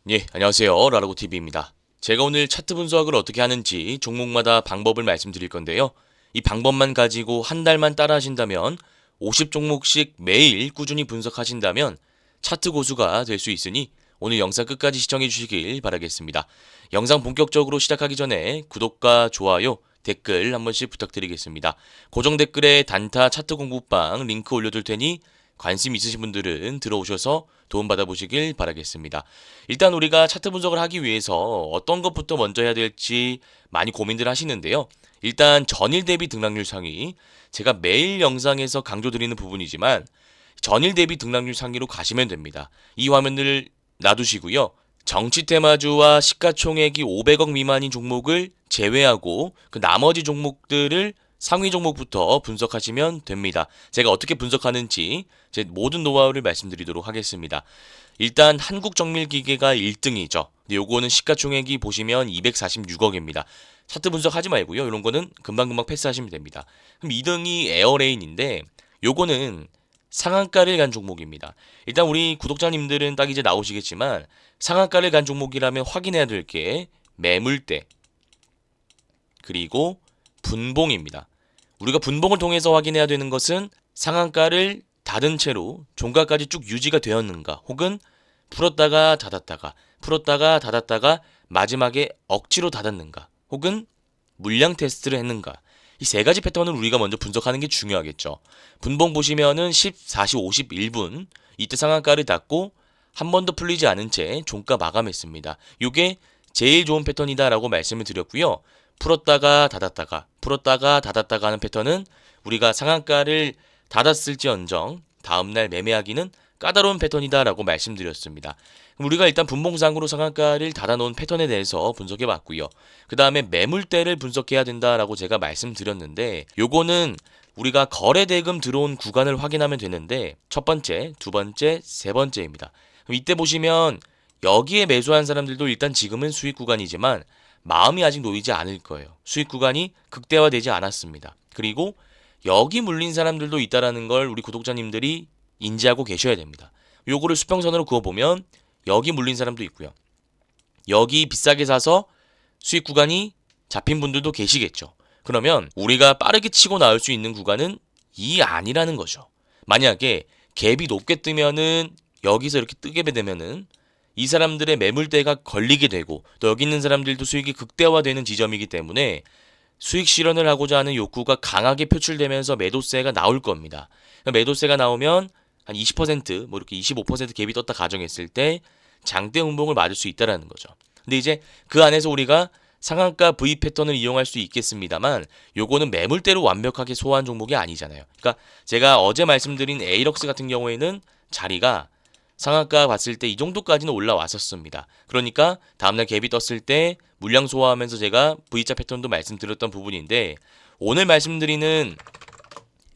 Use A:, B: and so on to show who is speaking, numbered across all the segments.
A: 예, 안녕하세요. 라라고TV입니다. 제가 오늘 차트 분석을 어떻게 하는지 종목마다 방법을 말씀드릴 건데요. 이 방법만 가지고 한 달만 따라 하신다면 50종목씩 매일 꾸준히 분석하신다면 차트 고수가 될 수 있으니 오늘 영상 끝까지 시청해 주시길 바라겠습니다. 영상 본격적으로 시작하기 전에 구독과 좋아요, 댓글 한 번씩 부탁드리겠습니다. 고정 댓글에 단타 차트 공부방 링크 올려둘 테니 관심 있으신 분들은 들어오셔서 도움받아 보시길 바라겠습니다. 일단 우리가 차트 분석을 하기 위해서 어떤 것부터 먼저 해야 될지 많이 고민들 하시는데요. 일단 전일 대비 등락률 상위, 제가 매일 영상에서 강조드리는 부분이지만 전일 대비 등락률 상위로 가시면 됩니다. 이 화면을 놔두시고요. 정치 테마주와 시가총액이 500억 미만인 종목을 제외하고 그 나머지 종목들을 상위 종목부터 분석하시면 됩니다. 제가 어떻게 분석하는지 제 모든 노하우를 말씀드리도록 하겠습니다. 일단 한국정밀기계가 1등이죠. 근데 요거는 시가총액이 보시면 246억입니다. 차트 분석하지 말고요. 이런 거는 금방금방 패스하시면 됩니다. 그럼 2등이 에어레인인데 요거는 상한가를 간 종목입니다. 일단 우리 구독자님들은 딱 이제 나오시겠지만 상한가를 간 종목이라면 확인해야 될 게 매물대 그리고 분봉입니다. 우리가 분봉을 통해서 확인해야 되는 것은 상한가를 닫은 채로 종가까지 쭉 유지가 되었는가, 혹은 풀었다가 닫았다가 풀었다가 닫았다가 마지막에 억지로 닫았는가, 혹은 물량 테스트를 했는가. 이 세 가지 패턴을 우리가 먼저 분석하는 게 중요하겠죠. 분봉 보시면은 10, 40, 51분 이때 상한가를 닫고 한 번도 풀리지 않은 채 종가 마감했습니다. 이게 제일 좋은 패턴이다라고 말씀을 드렸고요. 풀었다가 닫았다가 풀었다가 닫았다가 하는 패턴은 우리가 상한가를 닫았을지언정 다음날 매매하기는 까다로운 패턴이다라고 말씀드렸습니다. 그럼 우리가 일단 분봉상으로 상한가를 닫아놓은 패턴에 대해서 분석해 봤고요. 그 다음에 매물대를 분석해야 된다라고 제가 말씀드렸는데 요거는 우리가 거래대금 들어온 구간을 확인하면 되는데 첫 번째, 두 번째, 세 번째입니다. 그럼 이때 보시면 여기에 매수한 사람들도 일단 지금은 수익 구간이지만 마음이 아직 놓이지 않을 거예요. 수익 구간이 극대화되지 않았습니다. 그리고 여기 물린 사람들도 있다라는 걸 우리 구독자님들이 인지하고 계셔야 됩니다. 요거를 수평선으로 그어보면 여기 물린 사람도 있고요. 여기 비싸게 사서 수익 구간이 잡힌 분들도 계시겠죠. 그러면 우리가 빠르게 치고 나올 수 있는 구간은 이 안이라는 거죠. 만약에 갭이 높게 뜨면은 여기서 이렇게 뜨게 되면은 이 사람들의 매물대가 걸리게 되고 또 여기 있는 사람들도 수익이 극대화되는 지점이기 때문에 수익 실현을 하고자 하는 욕구가 강하게 표출되면서 매도세가 나올 겁니다. 매도세가 나오면 한 20%, 이렇게 25% 갭이 떴다 가정했을 때 장대 운봉을 맞을 수 있다라는 거죠. 근데 이제 그 안에서 우리가 상한가 V 패턴을 이용할 수 있겠습니다만 요거는 매물대로 완벽하게 소화한 종목이 아니잖아요. 그러니까 제가 어제 말씀드린 에이럭스 같은 경우에는 자리가 상한가 봤을 때 이 정도까지는 올라왔었습니다. 그러니까 다음날 갭이 떴을 때 물량 소화하면서 제가 V자 패턴도 말씀드렸던 부분인데 오늘 말씀드리는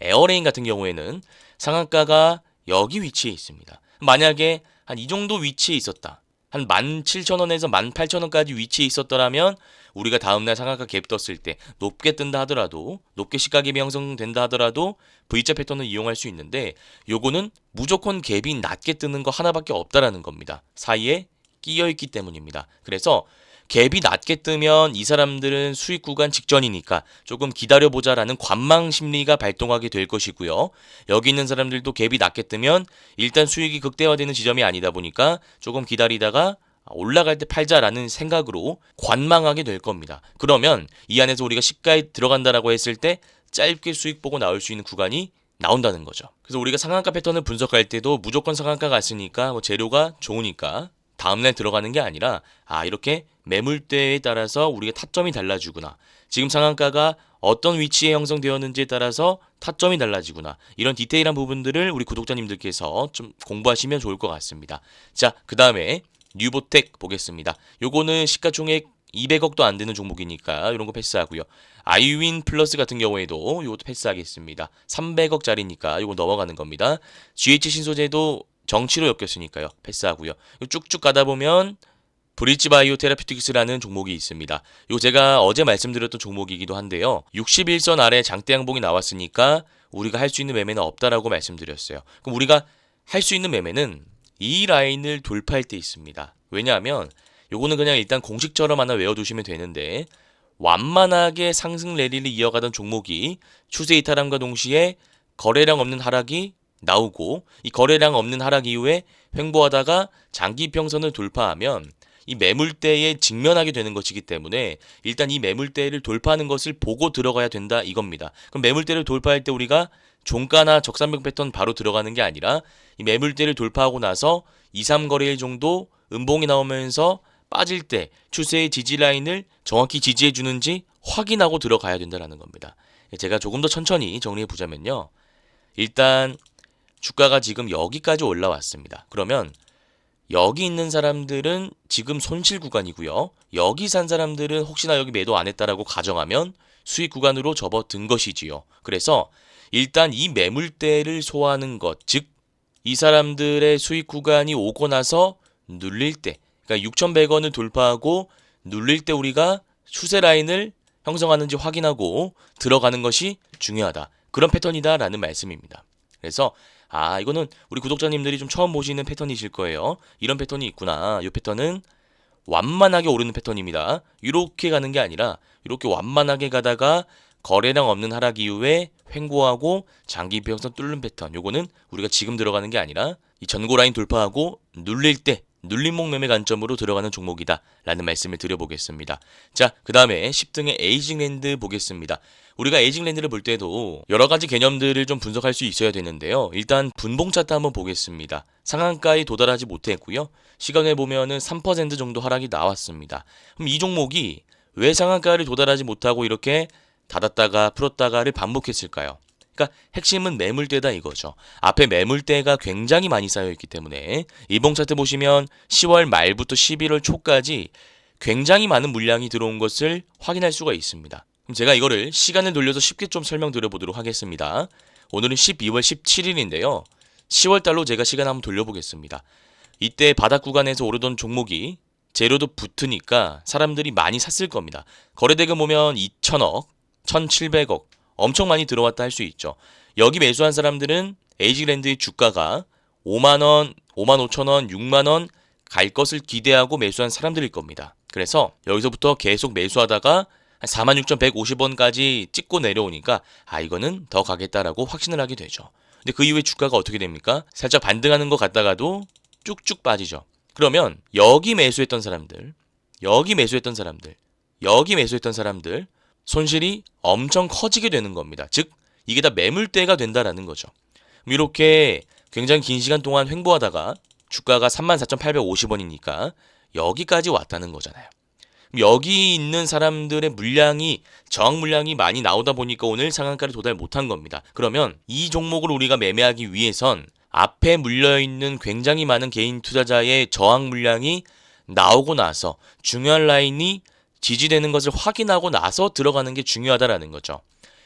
A: 에어레인 같은 경우에는 상한가가 여기 위치에 있습니다. 만약에 한 이 정도 위치에 있었다. 한 17,000원에서 18,000원까지 위치에 있었더라면 우리가 다음날 상한가 갭 떴을 때 높게 뜬다 하더라도 높게 시가갭이 형성된다 하더라도 V자 패턴을 이용할 수 있는데 요거는 무조건 갭이 낮게 뜨는 거 하나밖에 없다라는 겁니다. 사이에 끼어 있기 때문입니다. 그래서 갭이 낮게 뜨면 이 사람들은 수익 구간 직전이니까 조금 기다려보자라는 관망 심리가 발동하게 될 것이고요. 여기 있는 사람들도 갭이 낮게 뜨면 일단 수익이 극대화되는 지점이 아니다 보니까 조금 기다리다가 올라갈 때 팔자라는 생각으로 관망하게 될 겁니다. 그러면 이 안에서 우리가 시가에 들어간다라고 했을 때 짧게 수익 보고 나올 수 있는 구간이 나온다는 거죠. 그래서 우리가 상한가 패턴을 분석할 때도 무조건 상한가 갔으니까 재료가 좋으니까 다음날 들어가는 게 아니라 이렇게 매물대에 따라서 우리가 타점이 달라지구나. 지금 상한가가 어떤 위치에 형성되었는지에 따라서 타점이 달라지구나. 이런 디테일한 부분들을 우리 구독자님들께서 좀 공부하시면 좋을 것 같습니다. 자, 그 다음에 뉴보텍 보겠습니다. 요거는 시가총액 200억도 안 되는 종목이니까 이런 거 패스하고요. 아이윈 플러스 같은 경우에도 이것도 패스하겠습니다. 300억짜리니까 이거 넘어가는 겁니다. GH 신소재도 정치로 엮였으니까요. 패스하고요. 쭉쭉 가다 보면 브릿지 바이오 테라피틱스라는 종목이 있습니다. 이거 제가 어제 말씀드렸던 종목이기도 한데요. 61선 아래 장대 양봉이 나왔으니까 우리가 할 수 있는 매매는 없다라고 말씀드렸어요. 그럼 우리가 할 수 있는 매매는 이 라인을 돌파할 때 있습니다. 왜냐하면 요거는 그냥 일단 공식처럼 하나 외워두시면 되는데 완만하게 상승 랠리를 이어가던 종목이 추세 이탈함과 동시에 거래량 없는 하락이 나오고 이 거래량 없는 하락 이후에 횡보하다가 장기 평선을 돌파하면 이 매물대에 직면하게 되는 것이기 때문에 일단 이 매물대를 돌파하는 것을 보고 들어가야 된다 이겁니다. 그럼 매물대를 돌파할 때 우리가 종가나 적산병 패턴 바로 들어가는 게 아니라 이 매물대를 돌파하고 나서 2, 3거래일 정도 음봉이 나오면서 빠질 때 추세의 지지 라인을 정확히 지지해 주는지 확인하고 들어가야 된다는 겁니다. 제가 조금 더 천천히 정리해 보자면요. 일단 주가가 지금 여기까지 올라왔습니다. 그러면 여기 있는 사람들은 지금 손실 구간이고요. 여기 산 사람들은 혹시나 여기 매도 안 했다라고 가정하면 수익 구간으로 접어든 것이지요. 그래서 일단 이 매물대를 소화하는 것, 즉 이 사람들의 수익 구간이 오고 나서 눌릴 때, 그러니까 6,100원을 돌파하고 눌릴 때 우리가 추세 라인을 형성하는지 확인하고 들어가는 것이 중요하다. 그런 패턴이다라는 말씀입니다. 그래서 이거는 우리 구독자님들이 좀 처음 보시는 패턴이실 거예요. 이런 패턴이 있구나. 이 패턴은 완만하게 오르는 패턴입니다. 이렇게 가는 게 아니라 이렇게 완만하게 가다가 거래량 없는 하락 이후에 횡보하고 장기 평선 뚫는 패턴. 요거는 우리가 지금 들어가는 게 아니라 이 전고 라인 돌파하고 눌릴 때 눌림목 매매 관점으로 들어가는 종목이다 라는 말씀을 드려보겠습니다. 자, 그 다음에 10등의 에이징랜드 보겠습니다. 우리가 에이징랜드를 볼 때도 여러 가지 개념들을 좀 분석할 수 있어야 되는데요. 일단 분봉 차트 한번 보겠습니다. 상한가에 도달하지 못했고요. 시간을 보면은 3% 정도 하락이 나왔습니다. 그럼 이 종목이 왜 상한가를 도달하지 못하고 이렇게 닫았다가 풀었다가를 반복했을까요? 그러니까 핵심은 매물대다 이거죠. 앞에 매물대가 굉장히 많이 쌓여있기 때문에 이봉 차트 보시면 10월 말부터 11월 초까지 굉장히 많은 물량이 들어온 것을 확인할 수가 있습니다. 그럼 제가 이거를 시간을 돌려서 쉽게 좀 설명드려 보도록 하겠습니다. 오늘은 12월 17일인데요. 10월달로 제가 시간 한번 돌려보겠습니다. 이때 바닥 구간에서 오르던 종목이 재료도 붙으니까 사람들이 많이 샀을 겁니다. 거래대금 보면 2천억, 1,700억 엄청 많이 들어왔다 할 수 있죠. 여기 매수한 사람들은 에이징랜드의 주가가 5만원, 5만 5천원, 6만원 갈 것을 기대하고 매수한 사람들일 겁니다. 그래서 여기서부터 계속 매수하다가 46,150원까지 찍고 내려오니까 이거는 더 가겠다라고 확신을 하게 되죠. 근데 그 이후에 주가가 어떻게 됩니까? 살짝 반등하는 것 같다가도 쭉쭉 빠지죠. 그러면 여기 매수했던 사람들, 여기 매수했던 사람들, 여기 매수했던 사람들 손실이 엄청 커지게 되는 겁니다. 즉 이게 다 매물대가 된다라는 거죠. 이렇게 굉장히 긴 시간 동안 횡보하다가 주가가 34,850원이니까 여기까지 왔다는 거잖아요. 여기 있는 사람들의 물량이 저항 물량이 많이 나오다 보니까 오늘 상한가를 도달 못한 겁니다. 그러면 이 종목을 우리가 매매하기 위해선 앞에 물려있는 굉장히 많은 개인 투자자의 저항 물량이 나오고 나서 중요한 라인이 지지되는 것을 확인하고 나서 들어가는 게 중요하다라는 거죠.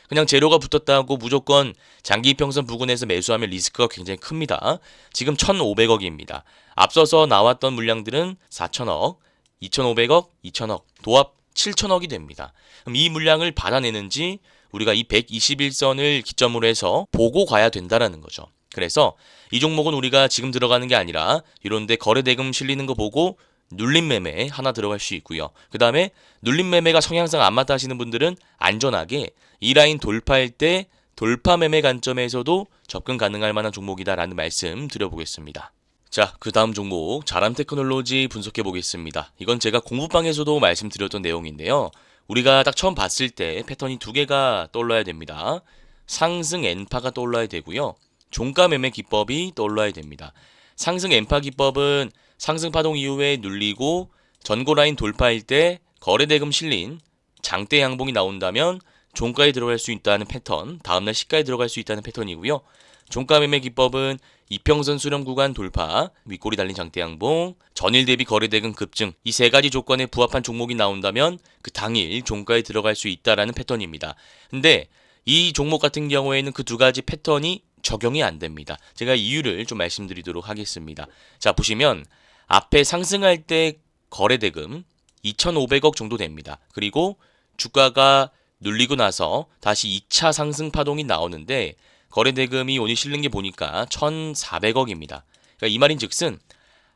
A: 그냥 재료가 붙었다고 무조건 장기 평선 부근에서 매수하면 리스크가 굉장히 큽니다. 지금 1,500억입니다. 앞서서 나왔던 물량들은 4천억, 2,500억, 2천억, 도합 7천억이 됩니다. 그럼 이 물량을 받아내는지 우리가 이 121선을 기점으로 해서 보고 가야 된다라는 거죠. 그래서 이 종목은 우리가 지금 들어가는 게 아니라 이런데 거래대금 실리는 거 보고 눌림 매매 하나 들어갈 수 있고요. 그 다음에 눌림 매매가 성향상 안 맞다 하시는 분들은 안전하게 이 라인 돌파할 때 돌파 매매 관점에서도 접근 가능할 만한 종목이다라는 말씀 드려보겠습니다. 자, 그 다음 종목 자람 테크놀로지 분석해 보겠습니다. 이건 제가 공부방에서도 말씀드렸던 내용인데요. 우리가 딱 처음 봤을 때 패턴이 두 개가 떠올라야 됩니다. 상승 N파가 떠올라야 되고요. 종가 매매 기법이 떠올라야 됩니다. 상승 N파 기법은 상승 파동 이후에 눌리고 전고 라인 돌파할 때 거래대금 실린 장대 양봉이 나온다면 종가에 들어갈 수 있다는 패턴, 다음날 시가에 들어갈 수 있다는 패턴이고요. 종가 매매 기법은 이평선 수렴 구간 돌파, 윗꼬리 달린 장대 양봉, 전일 대비 거래대금 급증 이 세 가지 조건에 부합한 종목이 나온다면 그 당일 종가에 들어갈 수 있다라는 패턴입니다. 근데 이 종목 같은 경우에는 그 두 가지 패턴이 적용이 안 됩니다. 제가 이유를 좀 말씀드리도록 하겠습니다. 자, 보시면 앞에 상승할 때 거래대금 2,500억 정도 됩니다. 그리고 주가가 눌리고 나서 다시 2차 상승 파동이 나오는데 거래대금이 오늘 실린 게 보니까 1,400억입니다. 그러니까 이 말인즉슨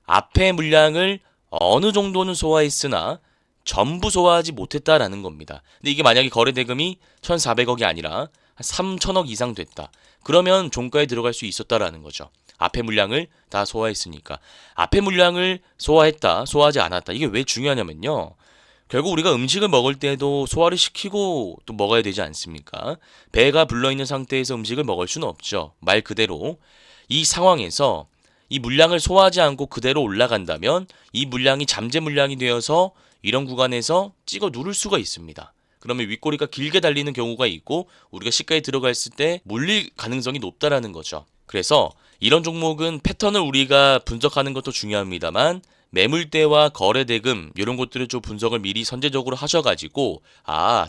A: 앞에 물량을 어느 정도는 소화했으나 전부 소화하지 못했다라는 겁니다. 근데 이게 만약에 거래 대금이 1,400억이 아니라 한 3천억 이상 됐다. 그러면 종가에 들어갈 수 있었다라는 거죠. 앞에 물량을 다 소화했으니까. 앞에 물량을 소화했다, 소화하지 않았다. 이게 왜 중요하냐면요. 결국 우리가 음식을 먹을 때도 소화를 시키고 또 먹어야 되지 않습니까? 배가 불러있는 상태에서 음식을 먹을 수는 없죠. 말 그대로. 이 상황에서 이 물량을 소화하지 않고 그대로 올라간다면 이 물량이 잠재 물량이 되어서 이런 구간에서 찍어 누를 수가 있습니다. 그러면 윗꼬리가 길게 달리는 경우가 있고 우리가 시가에 들어갔을 때 물릴 가능성이 높다라는 거죠. 그래서 이런 종목은 패턴을 우리가 분석하는 것도 중요합니다만 매물대와 거래대금 이런 것들을 좀 분석을 미리 선제적으로 하셔가지고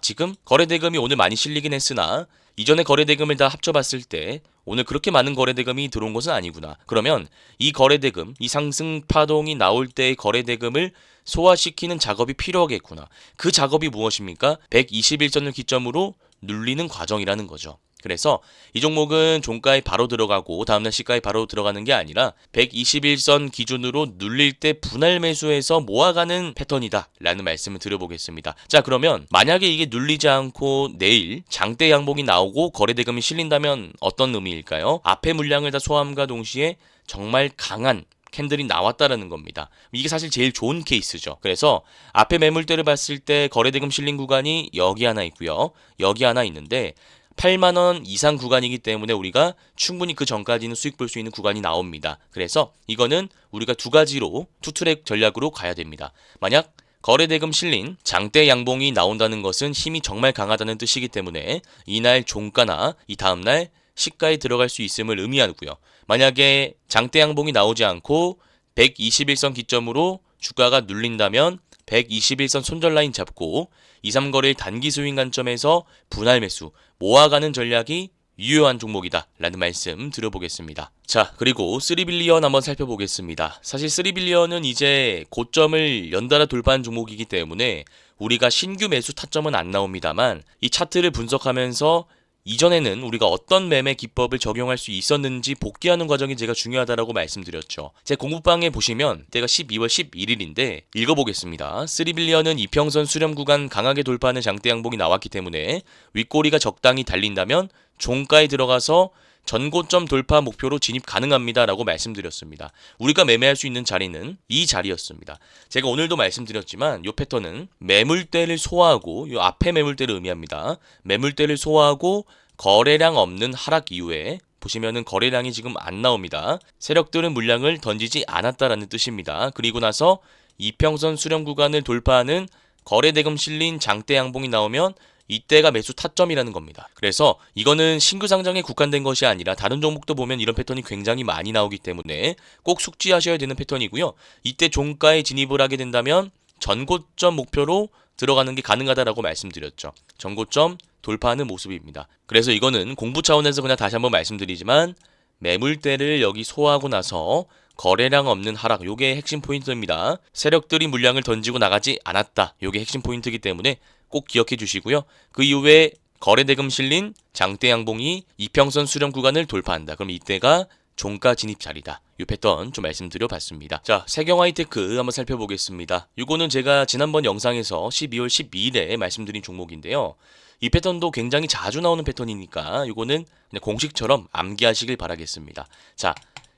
A: 지금 거래대금이 오늘 많이 실리긴 했으나 이전에 거래대금을 다 합쳐봤을 때 오늘 그렇게 많은 거래대금이 들어온 것은 아니구나. 그러면 이 거래대금, 이 상승 파동이 나올 때의 거래대금을 소화시키는 작업이 필요하겠구나. 그 작업이 무엇입니까? 121선을 기점으로 눌리는 과정이라는 거죠. 그래서 이 종목은 종가에 바로 들어가고 다음날 시가에 바로 들어가는 게 아니라 121선 기준으로 눌릴 때 분할 매수해서 모아가는 패턴이다 라는 말씀을 드려보겠습니다. 자, 그러면 만약에 이게 눌리지 않고 내일 장대 양봉이 나오고 거래대금이 실린다면 어떤 의미일까요? 앞에 물량을 다 소화함과 동시에 정말 강한 캔들이 나왔다라는 겁니다. 이게 사실 제일 좋은 케이스죠. 그래서 앞에 매물대를 봤을 때 거래대금 실린 구간이 여기 하나 있고요. 여기 하나 있는데 8만원 이상 구간이기 때문에 우리가 충분히 그 전까지는 수익 볼 수 있는 구간이 나옵니다. 그래서 이거는 우리가 두 가지로 투트랙 전략으로 가야 됩니다. 만약 거래대금 실린 장대 양봉이 나온다는 것은 힘이 정말 강하다는 뜻이기 때문에 이날 종가나 이 다음날 시가에 들어갈 수 있음을 의미하고요. 만약에 장대 양봉이 나오지 않고 121선 기점으로 주가가 눌린다면 121선 손절 라인 잡고 2, 3거래일 단기 스윙 관점에서 분할 매수 모아가는 전략이 유효한 종목이다 라는 말씀 드려보겠습니다. 자, 그리고 3빌리언 한번 살펴보겠습니다. 사실 3빌리언은 이제 고점을 연달아 돌파한 종목이기 때문에 우리가 신규 매수 타점은 안 나옵니다만 이 차트를 분석하면서 이전에는 우리가 어떤 매매 기법을 적용할 수 있었는지 복귀하는 과정이 제가 중요하다라고 말씀드렸죠. 제 공부방에 보시면 때가 12월 11일인데 읽어보겠습니다. 3빌리언은 이평선 수렴 구간 강하게 돌파하는 장대 양봉이 나왔기 때문에 윗꼬리가 적당히 달린다면 종가에 들어가서 전고점 돌파 목표로 진입 가능합니다 라고 말씀드렸습니다. 우리가 매매할 수 있는 자리는 이 자리였습니다. 제가 오늘도 말씀드렸지만 이 패턴은 매물대를 소화하고 이 앞에 매물대를 의미합니다. 매물대를 소화하고 거래량 없는 하락 이후에 보시면은 거래량이 지금 안 나옵니다. 세력들은 물량을 던지지 않았다라는 뜻입니다. 그리고 나서 이평선 수렴 구간을 돌파하는 거래대금 실린 장대 양봉이 나오면 이때가 매수 타점이라는 겁니다. 그래서 이거는 신규 상장에 국한된 것이 아니라 다른 종목도 보면 이런 패턴이 굉장히 많이 나오기 때문에 꼭 숙지하셔야 되는 패턴이고요. 이때 종가에 진입을 하게 된다면 전고점 목표로 들어가는 게 가능하다라고 말씀드렸죠. 전고점 돌파하는 모습입니다. 그래서 이거는 공부 차원에서 그냥 다시 한번 말씀드리지만 매물대를 여기 소화하고 나서 거래량 없는 하락, 요게 핵심 포인트입니다. 세력들이 물량을 던지고 나가지 않았다. 요게 핵심 포인트이기 때문에 꼭 기억해 주시고요. 그 이후에 거래대금 실린 장대 양봉이 이평선 수렴 구간을 돌파한다. 그럼 이때가 종가 진입 자리다. 이 패턴 좀 말씀드려 봤습니다. 자, 세경하이테크 한번 살펴보겠습니다. 이거는 제가 지난번 영상에서 12월 12일에 말씀드린 종목인데요. 이 패턴도 굉장히 자주 나오는 패턴이니까 이거는 그냥 공식처럼 암기하시길 바라겠습니다. 자,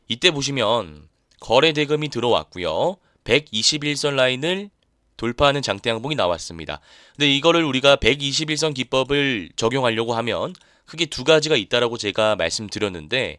A: 이때 보시면 거래대금이 들어왔고요. 121선 라인을 돌파하는 장대 양봉이 나왔습니다. 근데 이거를 우리가 121선 기법을 적용하려고 하면 크게 두 가지가 있다라고 제가 말씀드렸는데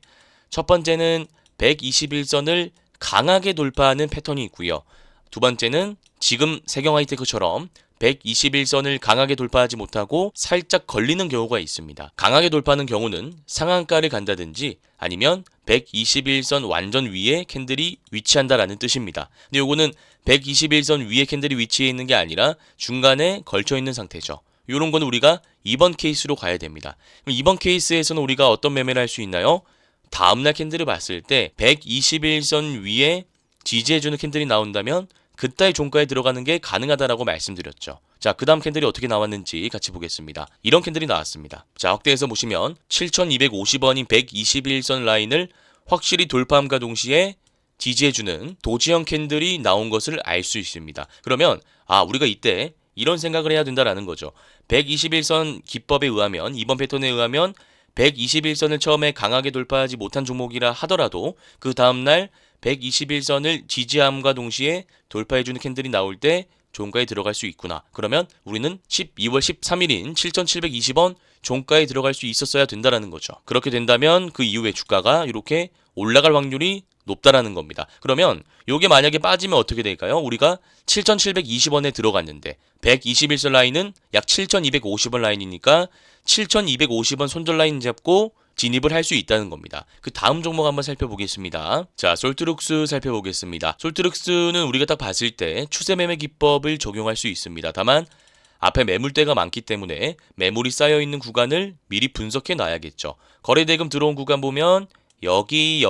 A: 첫 번째는 121선을 강하게 돌파하는 패턴이 있고요. 두 번째는 지금 세경하이테크처럼 121선을 강하게 돌파하지 못하고 살짝 걸리는 경우가 있습니다. 강하게 돌파하는 경우는 상한가를 간다든지 아니면 121선 완전 위에 캔들이 위치한다라는 뜻입니다. 근데 요거는 121선 위에 캔들이 위치해 있는 게 아니라 중간에 걸쳐 있는 상태죠. 요런 거는 우리가 2번 케이스로 가야 됩니다. 그럼 2번 케이스에서는 우리가 어떤 매매를 할 수 있나요? 다음날 캔들을 봤을 때 121선 위에 지지해주는 캔들이 나온다면 그따위 종가에 들어가는 게 가능하다라고 말씀드렸죠. 자, 그 다음 캔들이 어떻게 나왔는지 같이 보겠습니다. 이런 캔들이 나왔습니다. 자, 확대해서 보시면 7,250원인 121선 라인을 확실히 돌파함과 동시에 지지해주는 도지형 캔들이 나온 것을 알 수 있습니다. 그러면 우리가 이때 이런 생각을 해야 된다라는 거죠. 121선 기법에 의하면, 이번 패턴에 의하면 121선을 처음에 강하게 돌파하지 못한 종목이라 하더라도 그 다음날 121선을 지지함과 동시에 돌파해주는 캔들이 나올 때 종가에 들어갈 수 있구나. 그러면 우리는 12월 13일인 7,720원 종가에 들어갈 수 있었어야 된다라는 거죠. 그렇게 된다면 그 이후에 주가가 이렇게 올라갈 확률이 높다라는 겁니다. 그러면 요게 만약에 빠지면 어떻게 될까요? 우리가 7,720원에 들어갔는데 121선 라인은 약 7,250원 라인이니까 7,250원 손절 라인 잡고 진입을 할 수 있다는 겁니다. 그 다음 종목 한번 살펴보겠습니다. 자, 솔트룩스 살펴보겠습니다. 솔트룩스는 우리가 딱 봤을 때 추세 매매 기법을 적용할 수 있습니다. 다만 앞에 매물대가 많기 때문에 매물이 쌓여있는 구간을 미리 분석해 놔야겠죠. 거래대금 들어온 구간 보면 여기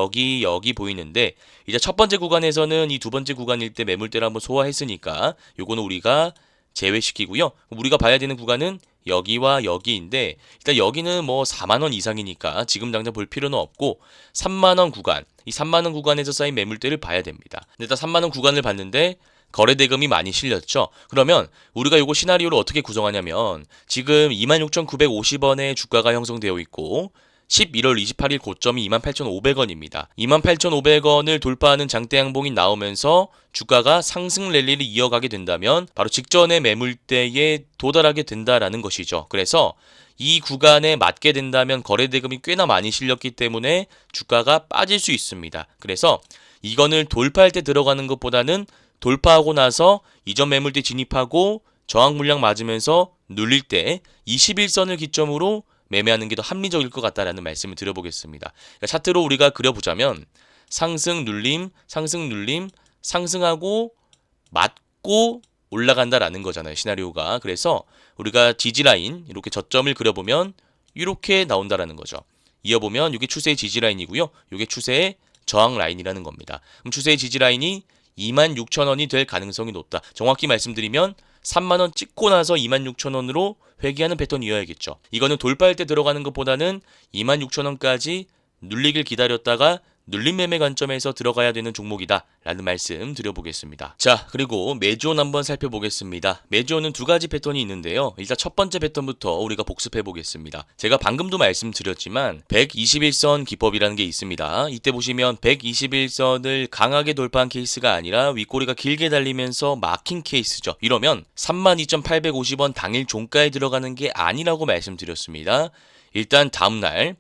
A: 보이는데 이제 첫 번째 구간에서는 이 두 번째 구간일 때 매물대를 한번 소화했으니까 요거는 우리가 제외시키고요. 우리가 봐야 되는 구간은 여기와 여기인데 일단 여기는 뭐 4만원 이상이니까 지금 당장 볼 필요는 없고 3만원 구간, 이 3만원 구간에서 쌓인 매물대를 봐야 됩니다. 일단 3만원 구간을 봤는데 거래대금이 많이 실렸죠. 그러면 우리가 요거 시나리오를 어떻게 구성하냐면 지금 26,950원에 주가가 형성되어 있고 11월 28일 고점이 28,500원입니다. 28,500원을 돌파하는 장대 양봉이 나오면서 주가가 상승 랠리를 이어가게 된다면 바로 직전의 매물대에 도달하게 된다라는 것이죠. 그래서 이 구간에 맞게 된다면 거래대금이 꽤나 많이 실렸기 때문에 주가가 빠질 수 있습니다. 그래서 이건을 돌파할 때 들어가는 것보다는 돌파하고 나서 이전 매물대 진입하고 저항 물량 맞으면서 눌릴 때 21선을 기점으로 매매하는 게 더 합리적일 것 같다라는 말씀을 드려보겠습니다. 그러니까 차트로 우리가 그려보자면 상승 눌림, 상승 눌림, 상승하고 맞고 올라간다라는 거잖아요. 시나리오가. 그래서 우리가 지지라인 이렇게 저점을 그려보면 이렇게 나온다라는 거죠. 이어보면 이게 추세의 지지라인이고요. 이게 추세의 저항 라인이라는 겁니다. 그럼 추세의 지지라인이 26,000원이 될 가능성이 높다. 정확히 말씀드리면 3만원 찍고 나서 26,000원으로 회귀하는 패턴이어야겠죠. 이거는 돌파할 때 들어가는 것보다는 26,000원까지 눌리길 기다렸다가 눌림 매매 관점에서 들어가야 되는 종목이다 라는 말씀 드려보겠습니다. 자, 그리고 매주온 한번 살펴보겠습니다. 매주온은 두 가지 패턴이 있는데요. 일단 첫 번째 패턴부터 우리가 복습해 보겠습니다. 제가 방금도 말씀드렸지만 121선 기법이라는 게 있습니다. 이때 보시면 121선을 강하게 돌파한 케이스가 아니라 윗꼬리가 길게 달리면서 막힌 케이스죠. 이러면 32,850원 당일 종가에 들어가는 게 아니라고 말씀드렸습니다. 일단 다음날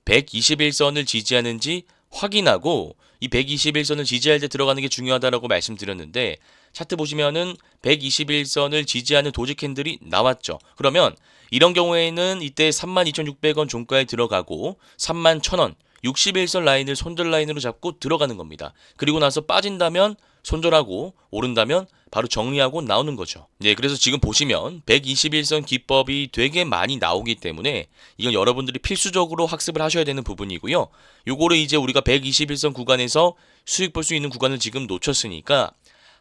A: 121선을 지지하는지 확인하고 이 121선을 지지할 때 들어가는 게 중요하다라고 말씀드렸는데 차트 보시면은 121선을 지지하는 도지 캔들이 나왔죠. 그러면 이런 경우에는 이때 32,600원 종가에 들어가고 31,000원 61선 라인을 손절 라인으로 잡고 들어가는 겁니다. 그리고 나서 빠진다면 손절하고 오른다면 바로 정리하고 나오는 거죠. 네, 그래서 지금 보시면 121선 기법이 되게 많이 나오기 때문에 이건 여러분들이 필수적으로 학습을 하셔야 되는 부분이고요. 요거를 이제 우리가 121선 구간에서 수익 볼 수 있는 구간을 지금 놓쳤으니까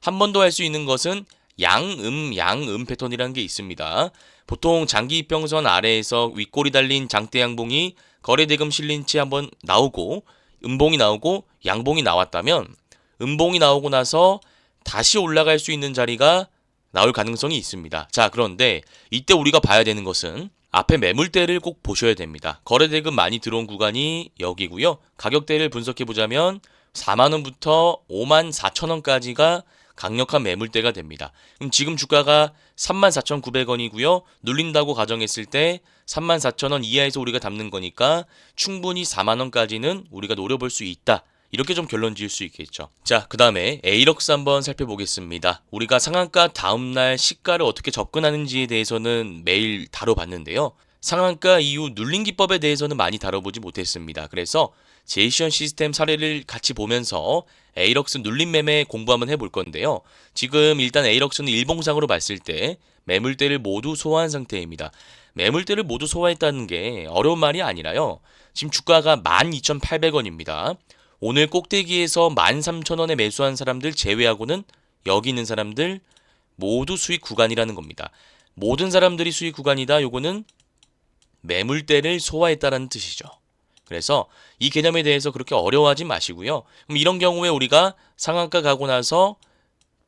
A: 한 번 더 할 수 있는 것은 양음 패턴이라는 게 있습니다. 보통 장기 이평선 아래에서 윗골이 달린 장대 양봉이 거래대금 실린 채 한번 나오고 음봉이 나오고 양봉이 나왔다면 음봉이 나오고 나서 다시 올라갈 수 있는 자리가 나올 가능성이 있습니다. 자, 그런데 이때 우리가 봐야 되는 것은 앞에 매물대를 꼭 보셔야 됩니다. 거래대금 많이 들어온 구간이 여기고요. 가격대를 분석해 보자면 4만원부터 54,000원까지가 강력한 매물대가 됩니다. 그럼 지금 주가가 34,900원이고요. 눌린다고 가정했을 때 34,000원 이하에서 우리가 담는 거니까 충분히 4만원까지는 우리가 노려볼 수 있다. 이렇게 좀 결론 지을 수 있겠죠. 자, 그 다음에 에이럭스 한번 살펴보겠습니다. 우리가 상한가 다음날 시가를 어떻게 접근하는지에 대해서는 매일 다뤄봤는데요. 상한가 이후 눌림 기법에 대해서는 많이 다뤄보지 못했습니다. 그래서 제이션 시스템 사례를 같이 보면서 에이럭스 눌림 매매 공부 한번 해볼 건데요. 지금 일단 에이럭스는 일봉상으로 봤을 때 매물대를 모두 소화한 상태입니다. 매물대를 모두 소화했다는 게 어려운 말이 아니라요. 지금 주가가 12,800원입니다. 오늘 꼭대기에서 13,000원에 매수한 사람들 제외하고는 여기 있는 사람들 모두 수익 구간이라는 겁니다. 모든 사람들이 수익 구간이다. 요거는 매물대를 소화했다라는 뜻이죠. 그래서 이 개념에 대해서 그렇게 어려워하지 마시고요. 그럼 이런 경우에 우리가 상한가 가고 나서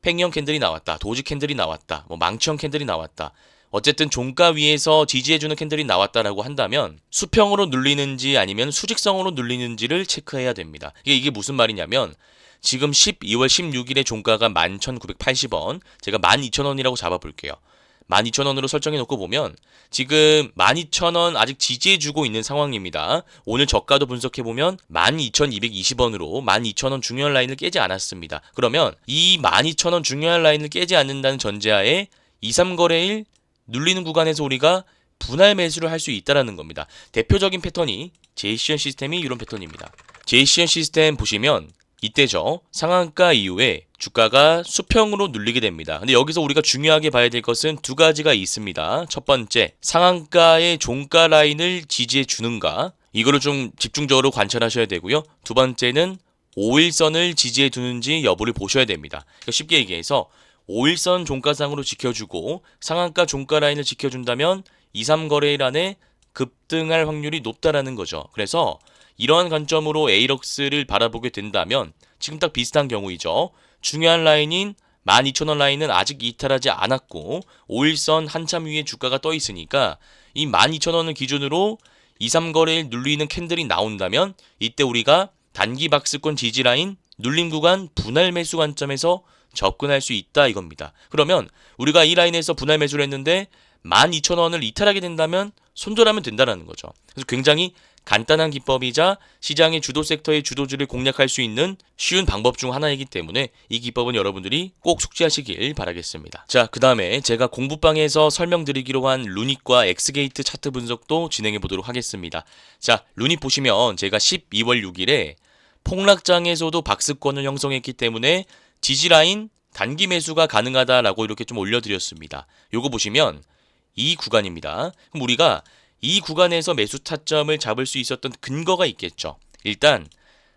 A: 팽이형 캔들이 나왔다, 도지 캔들이 나왔다, 뭐 망치형 캔들이 나왔다. 어쨌든 종가 위에서 지지해주는 캔들이 나왔다라고 한다면 수평으로 눌리는지 아니면 수직성으로 눌리는지를 체크해야 됩니다. 이게 무슨 말이냐면 지금 12월 16일에 종가가 11,980원, 제가 12,000원이라고 잡아볼게요. 12,000원으로 설정해 놓고 보면 지금 12,000원 아직 지지해주고 있는 상황입니다. 오늘 저가도 분석해보면 12,220원으로 12,000원 중요한 라인을 깨지 않았습니다. 그러면 이 12,000원 중요한 라인을 깨지 않는다는 전제하에 2, 3거래일 눌리는 구간에서 우리가 분할 매수를 할 수 있다는 겁니다. 대표적인 패턴이 JCN 시스템이 이런 패턴입니다. JCN 시스템 보시면 이때죠. 상한가 이후에 주가가 수평으로 눌리게 됩니다. 근데 여기서 우리가 중요하게 봐야 될 것은 두 가지가 있습니다. 첫 번째, 상한가의 종가 라인을 지지해 주는가? 이거를 좀 집중적으로 관찰하셔야 되고요. 두 번째는 5일선을 지지해 두는지 여부를 보셔야 됩니다. 그러니까 쉽게 얘기해서 5일선 종가상으로 지켜주고 상한가 종가 라인을 지켜준다면 2, 3거래일 안에 급등할 확률이 높다라는 거죠. 그래서 이러한 관점으로 에이럭스를 바라보게 된다면 지금 딱 비슷한 경우이죠. 중요한 라인인 12,000원 라인은 아직 이탈하지 않았고 5일선 한참 위에 주가가 떠 있으니까 이 12,000원을 기준으로 2, 3거래일 눌리는 캔들이 나온다면 이때 우리가 단기 박스권 지지 라인 눌림 구간 분할 매수 관점에서 접근할 수 있다 이겁니다. 그러면 우리가 이 라인에서 분할 매수를 했는데 12,000원을 이탈하게 된다면 손절하면 된다는 거죠. 그래서 굉장히 간단한 기법이자 시장의 주도 섹터의 주도주를 공략할 수 있는 쉬운 방법 중 하나이기 때문에 이 기법은 여러분들이 꼭 숙지하시길 바라겠습니다. 자, 그 다음에 제가 공부방에서 설명드리기로 한 루닛과 엑스게이트 차트 분석도 진행해 보도록 하겠습니다. 자, 루닛 보시면 제가 12월 6일에 폭락장에서도 박스권을 형성했기 때문에 지지라인 단기 매수가 가능하다라고 이렇게 좀 올려드렸습니다. 요거 보시면 이 구간입니다. 그럼 우리가 이 구간에서 매수 타점을 잡을 수 있었던 근거가 있겠죠. 일단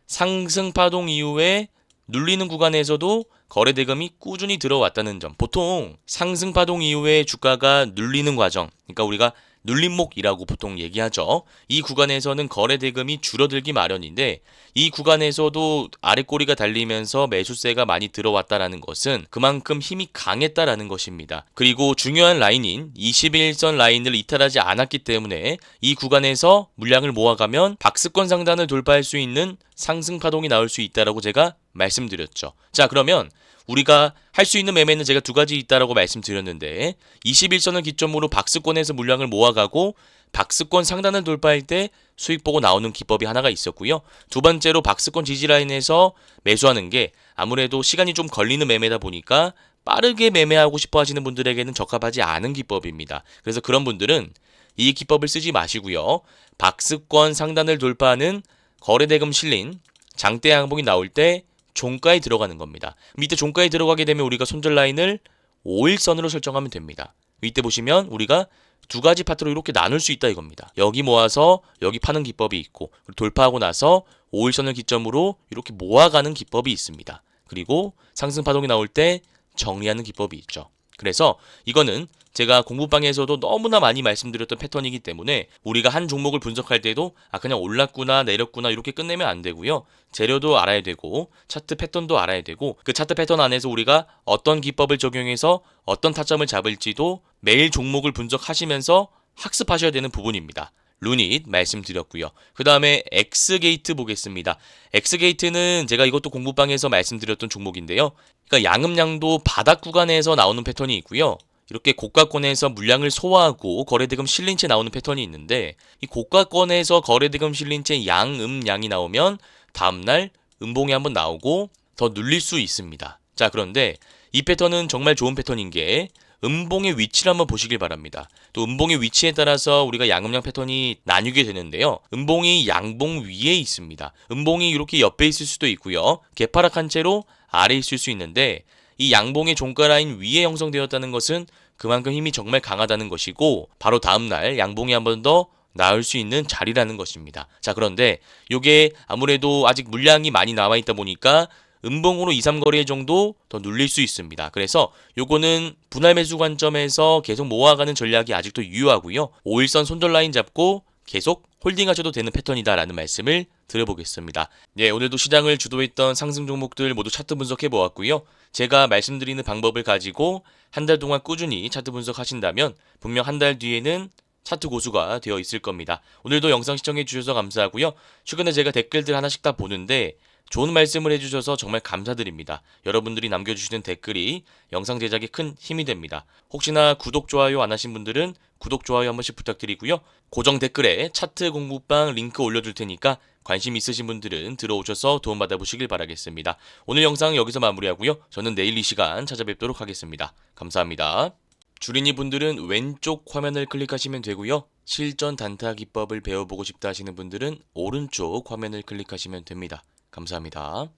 A: 상승 파동 이후에 눌리는 구간에서도 거래 대금이 꾸준히 들어왔다는 점. 보통 상승 파동 이후에 주가가 눌리는 과정, 그러니까 우리가 눌림목이라고 보통 얘기하죠. 이 구간에서는 거래 대금이 줄어들기 마련인데 이 구간에서도 아랫꼬리가 달리면서 매수세가 많이 들어왔다라는 것은 그만큼 힘이 강했다라는 것입니다. 그리고 중요한 라인인 21선 라인을 이탈하지 않았기 때문에 이 구간에서 물량을 모아가면 박스권 상단을 돌파할 수 있는 상승 파동이 나올 수 있다라고 제가 말씀드렸죠. 자, 그러면 우리가 할 수 있는 매매는 제가 두 가지 있다라고 말씀드렸는데 21선을 기점으로 박스권에서 물량을 모아가고 박스권 상단을 돌파할 때 수익 보고 나오는 기법이 하나가 있었고요. 두 번째로 박스권 지지라인에서 매수하는 게 아무래도 시간이 좀 걸리는 매매다 보니까 빠르게 매매하고 싶어 하시는 분들에게는 적합하지 않은 기법입니다. 그래서 그런 분들은 이 기법을 쓰지 마시고요. 박스권 상단을 돌파하는 거래대금 실린 장대 양봉이 나올 때 종가에 들어가는 겁니다. 밑에 종가에 들어가게 되면 우리가 손절 라인을 5일선으로 설정하면 됩니다. 이때 보시면 우리가 두 가지 파트로 이렇게 나눌 수 있다 이겁니다. 여기 모아서 여기 파는 기법이 있고 돌파하고 나서 5일선을 기점으로 이렇게 모아가는 기법이 있습니다. 그리고 상승 파동이 나올 때 정리하는 기법이 있죠. 그래서 이거는 제가 공부방에서도 너무나 많이 말씀드렸던 패턴이기 때문에 우리가 한 종목을 분석할 때도 그냥 올랐구나 내렸구나 이렇게 끝내면 안 되고요. 재료도 알아야 되고 차트 패턴도 알아야 되고 그 차트 패턴 안에서 우리가 어떤 기법을 적용해서 어떤 타점을 잡을지도 매일 종목을 분석하시면서 학습하셔야 되는 부분입니다. 루닛 말씀드렸고요. 그 다음에 엑스게이트 보겠습니다. 엑스게이트는 제가 이것도 공부방에서 말씀드렸던 종목인데요. 그러니까 양음양도 바닥 구간에서 나오는 패턴이 있고요. 이렇게 고가권에서 물량을 소화하고 거래대금 실린 채 나오는 패턴이 있는데 이 고가권에서 거래대금 실린 채 양음양이 나오면 다음날 음봉이 한번 나오고 더 눌릴 수 있습니다. 자, 그런데 이 패턴은 정말 좋은 패턴인 게 음봉의 위치를 한번 보시길 바랍니다. 또 음봉의 위치에 따라서 우리가 양음양 패턴이 나뉘게 되는데요. 음봉이 양봉 위에 있습니다. 음봉이 이렇게 옆에 있을 수도 있고요. 개파락한 채로 아래에 있을 수 있는데 이 양봉의 종가 라인 위에 형성되었다는 것은 그만큼 힘이 정말 강하다는 것이고 바로 다음날 양봉이 한 번 더 나올 수 있는 자리라는 것입니다. 자, 그런데 이게 아무래도 아직 물량이 많이 나와 있다 보니까 음봉으로 2, 3거래 정도 더 눌릴 수 있습니다. 그래서 요거는 분할 매수 관점에서 계속 모아가는 전략이 아직도 유효하고요. 5일선 손절 라인 잡고 계속 홀딩하셔도 되는 패턴이다라는 말씀을 드려보겠습니다. 네, 오늘도 시장을 주도했던 상승 종목들 모두 차트 분석해 보았고요. 제가 말씀드리는 방법을 가지고 한 달 동안 꾸준히 차트 분석하신다면 분명 한 달 뒤에는 차트 고수가 되어 있을 겁니다. 오늘도 영상 시청해 주셔서 감사하고요. 최근에 제가 댓글들 하나씩 다 보는데 좋은 말씀을 해주셔서 정말 감사드립니다. 여러분들이 남겨주시는 댓글이 영상 제작에 큰 힘이 됩니다. 혹시나 구독, 좋아요 안 하신 분들은 구독, 좋아요 한 번씩 부탁드리고요. 고정 댓글에 차트 공부방 링크 올려둘 테니까 관심 있으신 분들은 들어오셔서 도움받아 보시길 바라겠습니다. 오늘 영상 여기서 마무리하고요. 저는 내일 이 시간 찾아뵙도록 하겠습니다. 감사합니다. 주린이 분들은 왼쪽 화면을 클릭하시면 되고요. 실전 단타 기법을 배워보고 싶다 하시는 분들은 오른쪽 화면을 클릭하시면 됩니다. 감사합니다.